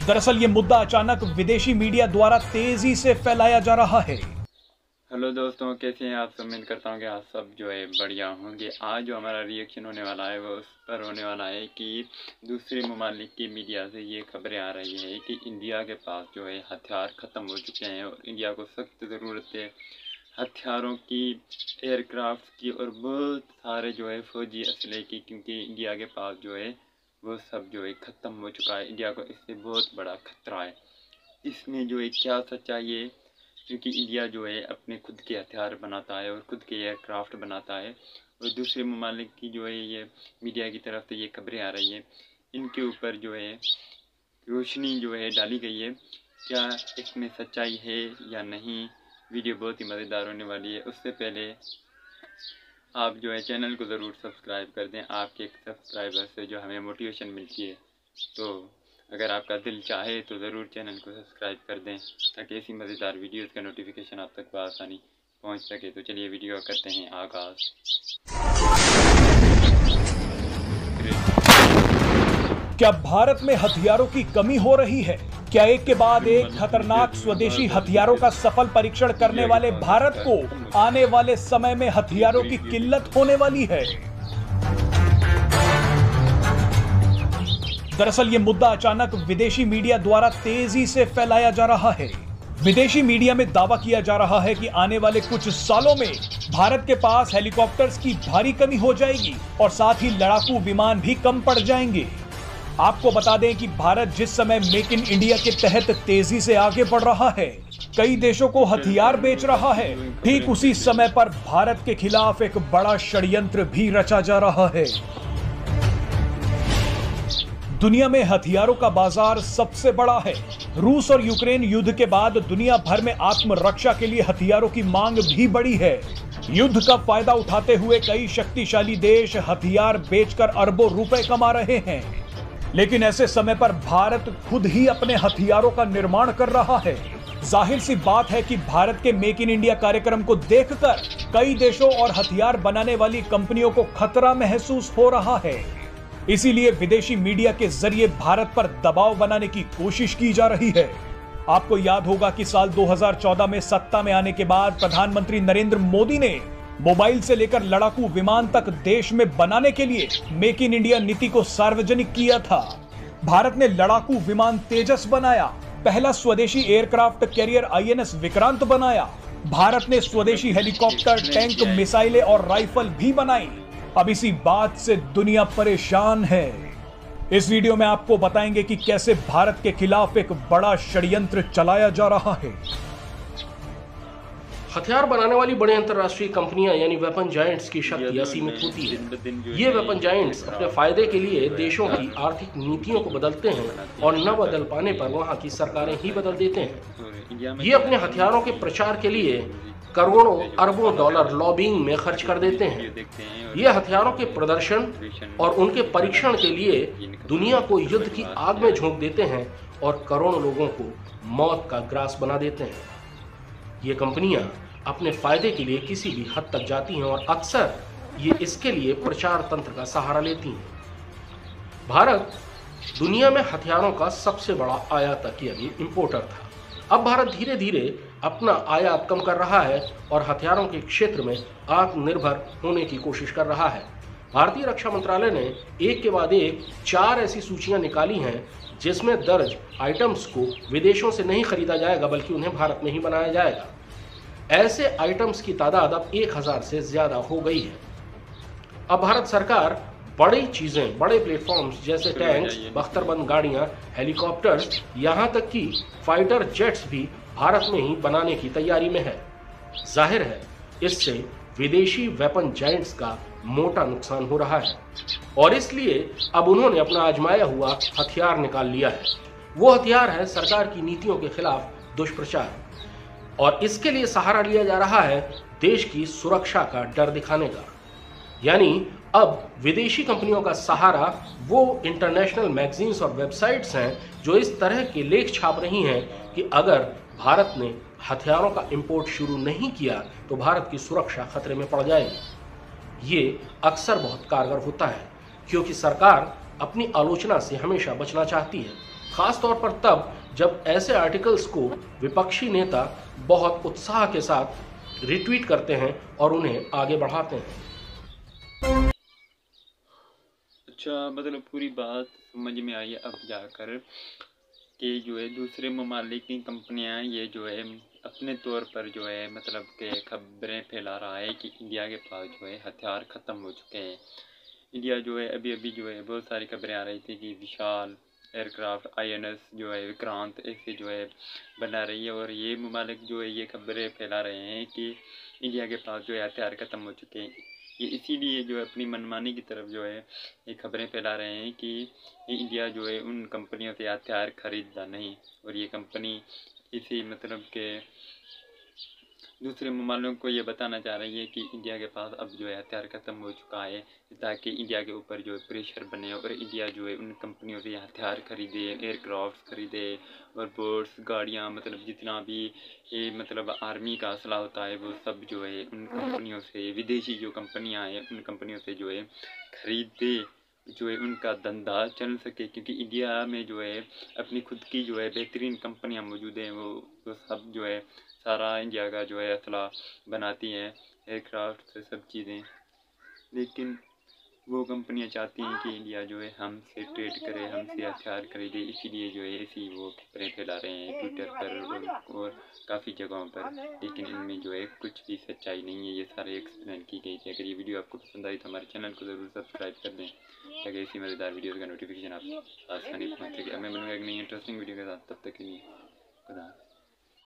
दरअसल ये मुद्दा अचानक विदेशी मीडिया द्वारा तेजी से फैलाया जा रहा है। हेलो दोस्तों, कैसे हैं आप सब? उम्मीद करता हूँ कि आप सब जो है बढ़िया होंगे। आज जो हमारा रिएक्शन होने वाला है वो उस पर होने वाला है कि दूसरे ममालिक की मीडिया से ये खबरें आ रही है कि इंडिया के पास जो है हथियार ख़त्म हो चुके हैं और इंडिया को सख्त ज़रूरत है हथियारों की, एयरक्राफ्ट की और बहुत सारे जो है फ़ौजी असले की, क्योंकि इंडिया के पास जो है वो सब जो है ख़त्म हो चुका है। इंडिया को इससे बहुत बड़ा खतरा है। इसमें जो है क्या सच्चाई है, क्योंकि इंडिया जो है अपने खुद के हथियार बनाता है और खुद के एयरक्राफ्ट बनाता है और दूसरे ममालिक की जो है ये मीडिया की तरफ से ये खबरें आ रही हैं, इनके ऊपर जो है रोशनी जो है डाली गई है। क्या इसमें सच्चाई है या नहीं? वीडियो बहुत ही मज़ेदार होने वाली है। उससे पहले आप जो है चैनल को ज़रूर सब्सक्राइब कर दें। आपके एक सब्सक्राइबर से जो हमें मोटिवेशन मिलती है, तो अगर आपका दिल चाहे तो ज़रूर चैनल को सब्सक्राइब कर दें ताकि ऐसी मज़ेदार वीडियोज़ का नोटिफिकेशन आप तक बआसानी पहुंच सके। तो चलिए वीडियो करते हैं आगाज़। क्या भारत में हथियारों की कमी हो रही है? क्या एक के बाद एक खतरनाक स्वदेशी हथियारों का सफल परीक्षण करने वाले भारत को आने वाले समय में हथियारों की किल्लत होने वाली है? दरअसल ये मुद्दा अचानक विदेशी मीडिया द्वारा तेजी से फैलाया जा रहा है। विदेशी मीडिया में दावा किया जा रहा है कि आने वाले कुछ सालों में भारत के पास हेलीकॉप्टर्स की भारी कमी हो जाएगी और साथ ही लड़ाकू विमान भी कम पड़ जाएंगे। आपको बता दें कि भारत जिस समय मेक इन इंडिया के तहत तेजी से आगे बढ़ रहा है, कई देशों को हथियार बेच रहा है, ठीक उसी समय पर भारत के खिलाफ एक बड़ा षड्यंत्र भी रचा जा रहा है। दुनिया में हथियारों का बाजार सबसे बड़ा है। रूस और यूक्रेन युद्ध के बाद दुनिया भर में आत्मरक्षा के लिए हथियारों की मांग भी बढ़ी है। युद्ध का फायदा उठाते हुए कई शक्तिशाली देश हथियार बेचकर अरबों रुपए कमा रहे हैं, लेकिन ऐसे समय पर भारत खुद ही अपने हथियारों का निर्माण कर रहा है। जाहिर सी बात है कि भारत के मेक इन इंडिया कार्यक्रम को देखकर कई देशों और हथियार बनाने वाली कंपनियों को खतरा महसूस हो रहा है। इसीलिए विदेशी मीडिया के जरिए भारत पर दबाव बनाने की कोशिश की जा रही है। आपको याद होगा कि साल 2014 में सत्ता में आने के बाद प्रधानमंत्री नरेंद्र मोदी ने मोबाइल से लेकर लड़ाकू विमान तक देश में बनाने के लिए मेक इन इंडिया नीति को सार्वजनिक किया था। भारत ने लड़ाकू विमान तेजस बनाया, पहला स्वदेशी एयरक्राफ्ट कैरियर INS विक्रांत बनाया। भारत ने स्वदेशी हेलीकॉप्टर, टैंक, मिसाइलें और राइफल भी बनाई। अब इसी बात से दुनिया परेशान है। इस वीडियो में आपको बताएंगे कि कैसे भारत के खिलाफ एक बड़ा षड्यंत्र चलाया जा रहा है। हथियार बनाने वाली बड़ी अंतर्राष्ट्रीय कंपनियां यानी वेपन जायंट्स की शक्ति असीमित होती है। ये वेपन जायंट्स अपने फायदे के लिए देशों की आर्थिक नीतियों को बदलते हैं और न बदल पाने पर वहां की सरकारें ही बदल देते हैं। ये अपने हथियारों के प्रचार के लिए करोड़ों अरबों डॉलर लॉबिंग में खर्च कर देते हैं। ये हथियारों के प्रदर्शन और उनके परीक्षण के लिए दुनिया को युद्ध की आग में झोंक देते हैं और करोड़ों लोगों को मौत का ग्रास बना देते हैं। ये कंपनियां अपने फायदे के लिए किसी भी हद तक जाती हैं और अक्सर ये इसके लिए प्रचार तंत्र का सहारा लेती हैं। भारत दुनिया में हथियारों का सबसे बड़ा आयातक यानी इंपोर्टर था। अब भारत धीरे धीरे अपना आयात कम कर रहा है और हथियारों के क्षेत्र में आत्मनिर्भर होने की कोशिश कर रहा है। भारतीय रक्षा मंत्रालय ने एक के बाद एक 4 ऐसी सूचियां निकाली हैं जिसमें दर्ज आइटम्स को विदेशों से नहीं खरीदा जाएगा बल्कि उन्हें भारत में ही बनाया जाएगा। ऐसे आइटम्स की तादाद अब 1000 से ज्यादा हो गई है। अब भारत सरकार बड़ी चीजें, बड़े प्लेटफॉर्म्स जैसे टैंक्स, बख्तरबंद गाड़ियां, हेलीकॉप्टर्स, यहां तक कि फाइटर जेट्स भी भारत में ही बनाने की तैयारी में है। जाहिर है इससे विदेशी वेपन जायंट्स का मोटा नुकसान हो रहा है और इसलिए अब उन्होंने अपना आजमाया हुआ हथियार निकाल लिया है। वो हथियार है सरकार की नीतियों के खिलाफ दुष्प्रचार और इसके लिए सहारा लिया जा रहा है देश की सुरक्षा का डर दिखाने का। यानी अब विदेशी कंपनियों का सहारा वो इंटरनेशनल मैगजीन्स और वेबसाइट्स हैं जो इस तरह के लेख छाप रही हैं कि अगर भारत ने हथियारों का इंपोर्ट शुरू नहीं किया तो भारत की सुरक्षा खतरे में पड़ जाएगी। ये अक्सर बहुत कारगर होता है क्योंकि सरकार अपनी आलोचना से हमेशा बचना चाहती है, खास तौर पर तब जब ऐसे आर्टिकल्स को विपक्षी नेता बहुत उत्साह के साथ रिट्वीट करते हैं और उन्हें आगे बढ़ाते हैं। अच्छा, मतलब पूरी बात समझ में आई है अब जाकर कि जो है दूसरे ममालिक की कंपनियां ये जो है अपने तौर पर जो है मतलब के खबरें फैला रहा है कि इंडिया के पास जो है हथियार ख़त्म हो चुके हैं। इंडिया जो है अभी जो है बहुत सारी खबरें आ रही थी कि विशाल एयरक्राफ्ट INS जो है विक्रांत ऐसे जो है बना रही है, और ये ममालिक जो है ये खबरें फैला रहे हैं कि इंडिया के पास जो है हथियार ख़त्म हो चुके हैं। ये इसीलिए जो है अपनी मनमानी की तरफ जो है ये खबरें फैला रहे हैं कि इंडिया जो है उन कंपनियों से हथियार खरीदता नहीं, और ये कंपनी इसी मतलब के दूसरे ममालिकों को ये बताना चाह रही है कि इंडिया के पास अब जो है हथियार ख़त्म हो चुका है, ताकि इंडिया के ऊपर जो है प्रेशर बने और इंडिया जो है उन कंपनियों से हथियार खरीदे, एयरक्राफ्ट खरीदे और बोट्स, गाड़ियाँ, मतलब जितना भी ये मतलब आर्मी का असला होता है वो सब जो है उन कंपनियों से, विदेशी जो कंपनियाँ हैं उन कंपनियों से जो है खरीदे, जो है उनका धंधा चल सके। क्योंकि इंडिया में जो है अपनी खुद की जो है बेहतरीन कंपनियां मौजूद हैं, वो सब जो है सारा इंडिया का जो है असला बनाती हैं, एयरक्राफ्ट से सब चीज़ें। लेकिन वो कंपनियां चाहती हैं कि इंडिया जो है हमसे ट्रेड करे, हमसे हथियार खरीदे, इसीलिए जो है ऐसी वो खबरें फैला रहे हैं ट्विटर पर और काफ़ी जगहों पर। लेकिन इनमें जो है कुछ भी सच्चाई नहीं है, ये सारे एक्सप्लेन की गई थी। अगर ये वीडियो आपको पसंद आई तो हमारे चैनल को ज़रूर सब्सक्राइब कर दें, ताकि ऐसी मज़ेदार वीडियोज़ का नोटिफिकेशन आप आसानी पहुँच सके। मैं मिलूँगा एक नई इंटरेस्टिंग वीडियो के साथ, तब तक के लिए खुदा।